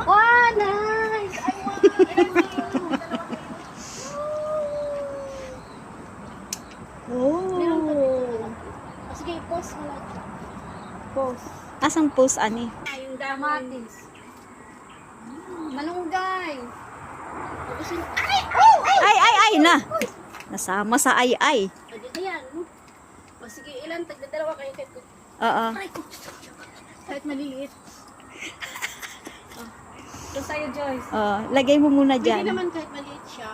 Oh, nice! I want! Meron pa dito. Oh. Sige, post mo lang. Post. Asang post ani? Yung damatis. Malunggay. Tapos yung... Ay! Ay na. Nasama sa ay. Ayan. O sige, ilan? Tagdadalawa kayo kahit ko. Oo. Ay, ko. Kahit maliliit. Ito sa'yo, Joyce. Oh, lagay mo muna Hindi diyan. naman kahit maliit siya.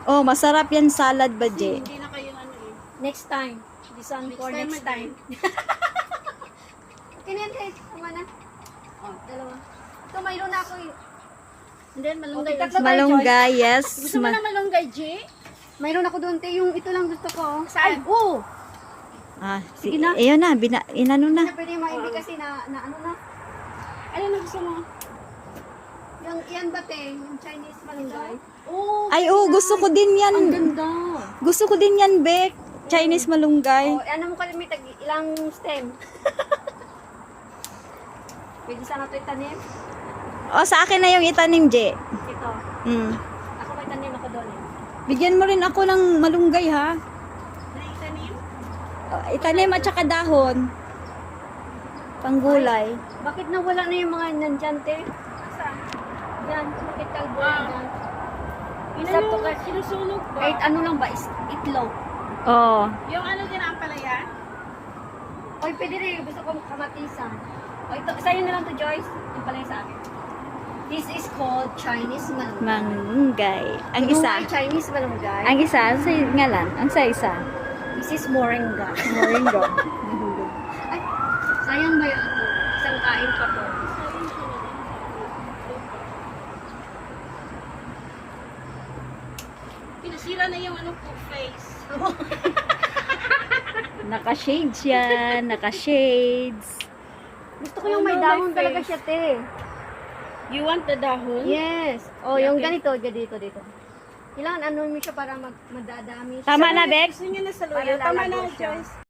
Oh, masarap yan salad ba, Je? Hindi na kayo ano eh. Next time. This one for next time. Ganyan kahit tama na. O, dalawa. Ito, mayroon na ako eh. And then, malunggay. Okay, tatlo. Malunggay, yes. Gusto mo na malunggay, G? Mayroon ako doon, te. Yung ito lang gusto ko. Saan? Oh! Ah, Sige na. Ayun na, inano na. Na pwede maibig kasi na ano na. Ano na gusto mo? Yung yan ba, te? Yung Chinese malunggay. Oh, Ay, oh, gusto ko din yan. Ang ganda. Gusto ko din yan, Bek. Chinese malunggay. Oh, ano mo kalimi, ilang stem? Pwede sana ito itanim. Oh, sa akin na yung itanim, Je. Ito. Mm. Ako may tanim ako doon eh. Bigyan mo rin ako ng malunggay, ha? naitanim? Oh, itanim at saka dahon. Panggulay. Bakit nawala na yung mga nandyan, te? Saan? Yan, bakit kalbo Ah. yan? Isa Isa to to ka, sinusunog ba? Kahit ano lang ba, itlog. Oh. Yung ano din ang palayan? Oy, pwede rin. Gusto kong kamatisan. O, ito, sa'yo na lang to, Joyce. Yung pala yung sa akin. This is called Chinese malunggay. Manggay. Ang You know isa. why Chinese malunggay? Ang isa, ang sa ngalan. Ang sa isa. This is moringa. Moringa. Ay, sayang ba yung ano? Isang kain pa to. Pinasira na yung ano ko face. Naka-shades yan. Naka-shades. Gusto ko yung may Oh, no, dahon my talaga face. siya, te. You want the dahon? Yes. Oh, Yeah, yung okay. ganito, dito. Kailangan ano mo siya para madadami siya. Tama na, Bek? Gusto niya na sa Para luyo. Tama lalago na, siya. Joyce.